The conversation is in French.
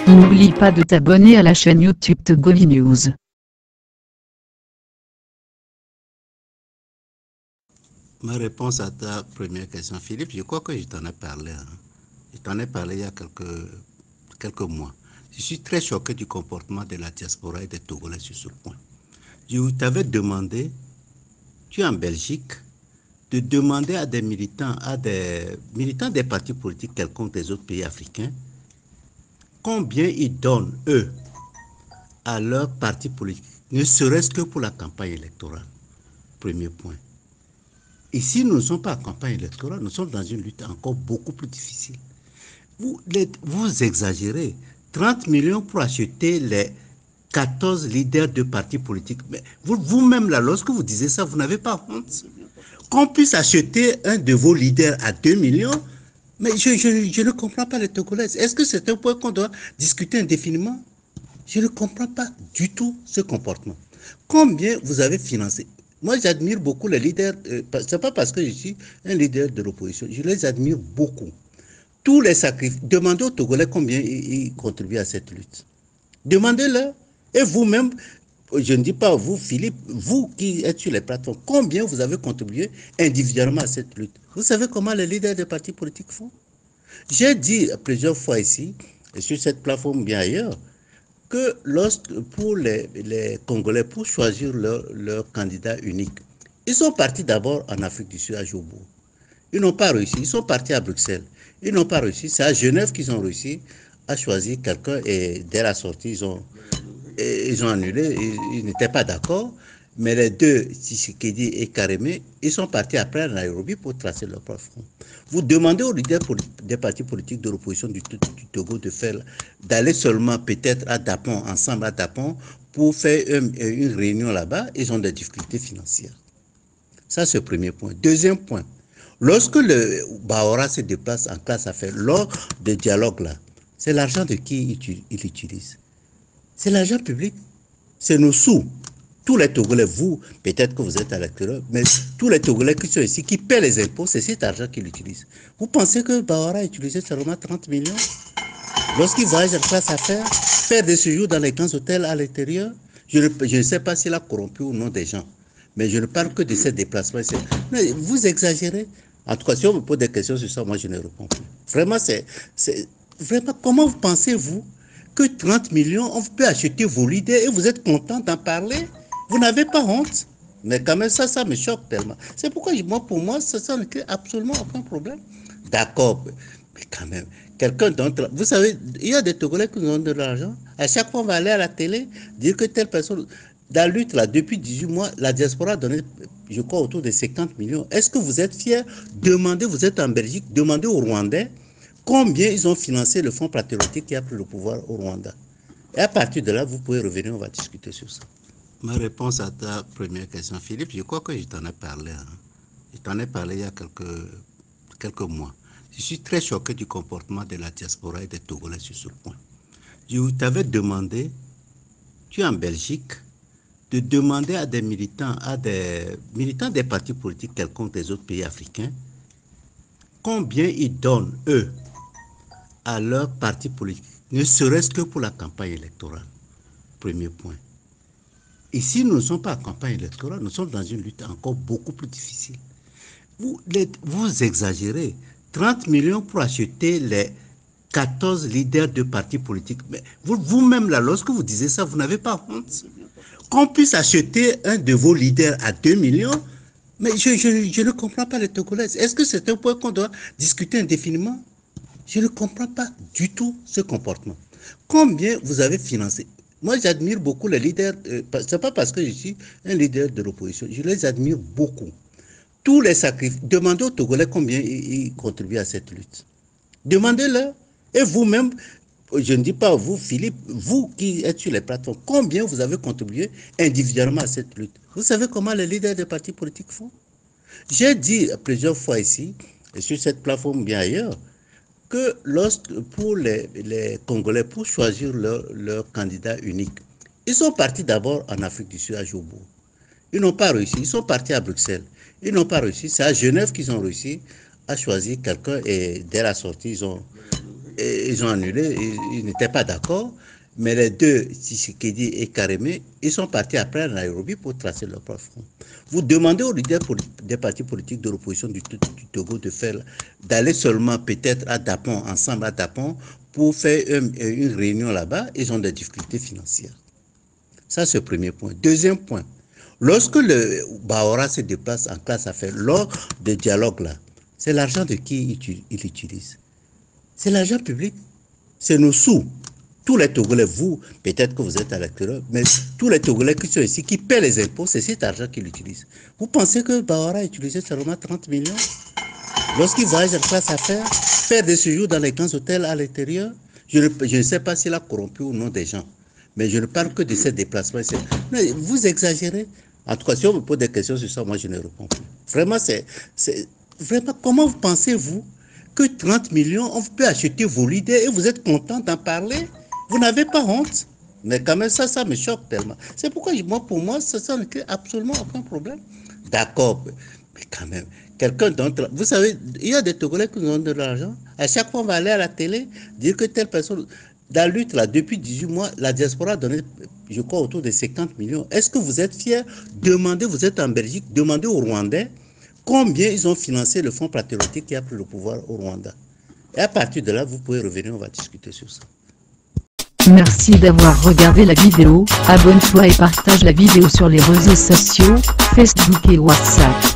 N'oublie pas de t'abonner à la chaîne YouTube Togovi News. Ma réponse à ta première question, Philippe, je crois que je t'en ai parlé. Je t'en ai parlé il y a quelques mois. Je suis très choqué du comportement de la diaspora et des Togolais sur ce point. Je t'avais demandé, tu es en Belgique, de demander à des militants des partis politiques quelconques des autres pays africains, combien ils donnent, eux, à leurs partis politiques, ne serait-ce que pour la campagne électorale. Premier point. Ici, nous ne sommes pas en campagne électorale, nous sommes dans une lutte encore beaucoup plus difficile. Vous exagérez. 30 millions pour acheter les 14 leaders de partis politiques. Mais vous-même, là, lorsque vous disiez ça, vous n'avez pas honte. Qu'on puisse acheter un de vos leaders à 2 millions, mais je ne comprends pas les Togolais. Est-ce que c'est un point qu'on doit discuter indéfiniment? Je ne comprends pas du tout ce comportement. Combien vous avez financé? Moi, j'admire beaucoup les leaders. Ce n'est pas parce que je suis un leader de l'opposition. Je les admire beaucoup. Tous les sacrifices. Demandez aux Togolais combien ils contribuent à cette lutte. Demandez-leur. Et vous-même, je ne dis pas vous, Philippe, vous qui êtes sur les plateformes, combien vous avez contribué individuellement à cette lutte? Vous savez comment les leaders des partis politiques font? J'ai dit plusieurs fois ici, et sur cette plateforme bien ailleurs, que pour les Congolais, pour choisir leur candidat unique, ils sont partis d'abord en Afrique du Sud, à Jobourg. Ils n'ont pas réussi. Ils sont partis à Bruxelles. Ils n'ont pas réussi. C'est à Genève qu'ils ont réussi à choisir quelqu'un et dès la sortie, ils ont annulé. Ils n'étaient pas d'accord. Mais les deux, Tshisekedi et Karémé, ils sont partis après à Nairobi pour tracer leur propre front. Vous demandez aux leaders des partis politiques de l'opposition du Togo d'aller seulement peut-être à Dapon, ensemble à Dapon, pour faire une réunion là-bas. Ils ont des difficultés financières. Ça, c'est le premier point. Deuxième point. Lorsque le Baora se déplace en classe affaires, lors des dialogues là, c'est l'argent de qui il utilise? C'est l'argent public. C'est nos sous. Tous les Togolais, vous, peut-être que vous êtes à l'extérieur, mais tous les Togolais qui sont ici, qui paient les impôts, c'est cet argent qu'il utilise. Vous pensez que Baora a utilisé seulement 30 millions lorsqu'il voyage en classe affaires, faire des séjours dans les grands hôtels à l'intérieur? Je ne sais pas s'il a corrompu ou non des gens. Mais je ne parle que de ces déplacements. Mais vous exagérez. En tout cas, si on me pose des questions sur ça, moi, je ne réponds plus. Vraiment, vraiment, comment vous pensez-vous que 30 millions, on peut acheter vos leaders et vous êtes content d'en parler? Vous n'avez pas honte? Mais quand même, ça me choque tellement. C'est pourquoi, pour moi, ça ne crée absolument aucun problème. D'accord, mais quand même, quelqu'un d'autre, vous savez, il y a des Togolais qui nous donnent de l'argent. À chaque fois, on va aller à la télé, dire que telle personne... Dans la lutte, là, depuis 18 mois, la diaspora a donné, je crois, autour de 50 millions. Est-ce que vous êtes fiers? Demandez, vous êtes en Belgique, demandez aux Rwandais combien ils ont financé le Fonds patriotique qui a pris le pouvoir au Rwanda. Et à partir de là, vous pouvez revenir, on va discuter sur ça. Ma réponse à ta première question, Philippe, je crois que je t'en ai parlé. Je t'en ai parlé il y a quelques mois. Je suis très choqué du comportement de la diaspora et des Togolais sur ce point. Je t'avais demandé, tu es en Belgique, de demander à des militants des partis politiques quelconques des autres pays africains, combien ils donnent, eux, à leurs partis politiques, ne serait-ce que pour la campagne électorale. Premier point. Ici, nous ne sommes pas en campagne électorale, nous sommes dans une lutte encore beaucoup plus difficile. Vous exagérez. 30 millions pour acheter les 14 leaders de partis politiques. Mais vous-même, là, lorsque vous disiez ça, vous n'avez pas honte? Qu'on puisse acheter un de vos leaders à 2 millions, mais je ne comprends pas les Togolais. Est-ce que c'est un point qu'on doit discuter indéfiniment? Je ne comprends pas du tout ce comportement. Combien vous avez financé? Moi, j'admire beaucoup les leaders. Ce n'est pas parce que je suis un leader de l'opposition. Je les admire beaucoup. Tous les sacrifices. Demandez aux Togolais combien ils contribuent à cette lutte. Demandez-leur. Et vous-même, je ne dis pas vous, Philippe, vous qui êtes sur les plateformes, combien vous avez contribué individuellement à cette lutte? Vous savez comment les leaders des partis politiques font? J'ai dit plusieurs fois ici, et sur cette plateforme bien ailleurs, que pour les Congolais, pour choisir leur candidat unique, ils sont partis d'abord en Afrique du Sud, à Jobo. Ils n'ont pas réussi. Ils sont partis à Bruxelles. Ils n'ont pas réussi. C'est à Genève qu'ils ont réussi à choisir quelqu'un et dès la sortie, ils ont annulé. Ils n'étaient pas d'accord. Mais les deux, Tshisekedi et Karémé, ils sont partis après à Nairobi pour tracer leur propre front. Vous demandez aux leaders des partis politiques de l'opposition du Togo d'aller seulement peut-être à Dapon, ensemble à Dapon, pour faire une réunion là-bas. Ils ont des difficultés financières. Ça, c'est le premier point. Deuxième point, lorsque le Baora se déplace en classe affaires, lors des dialogues là, c'est l'argent de qui il utilise? C'est l'argent public. C'est nos sous. Tous les Togolais, vous, peut-être que vous êtes à l'extérieur, mais tous les Togolais qui sont ici, qui paient les impôts, c'est cet argent qu'il utilise. Vous pensez que Baora a utilisé seulement 30 millions lorsqu'il voyage en classe affaires, faire des séjours dans les grands hôtels à l'intérieur? Je ne sais pas s'il a corrompu ou non des gens. Mais je ne parle que de ces déplacements. Mais vous exagérez. En tout cas, si on me pose des questions sur ça, moi, je ne réponds plus. Vraiment, vraiment, comment vous pensez-vous que 30 millions, on peut acheter vos leaders et vous êtes content d'en parler? Vous n'avez pas honte? Mais quand même, ça me choque tellement. C'est pourquoi, pour moi, ça ne crée absolument aucun problème. D'accord, mais quand même, quelqu'un d'autre... Vous savez, il y a des Togolais qui nous donnent de l'argent. À chaque fois, on va aller à la télé, dire que telle personne... Dans la lutte, là, depuis 18 mois, la diaspora a donné, je crois, autour de 50 millions. Est-ce que vous êtes fiers? Demandez, vous êtes en Belgique, demandez aux Rwandais combien ils ont financé le Fonds patriotique qui a pris le pouvoir au Rwanda. Et à partir de là, vous pouvez revenir, on va discuter sur ça. Merci d'avoir regardé la vidéo, abonne-toi et partage la vidéo sur les réseaux sociaux, Facebook et WhatsApp.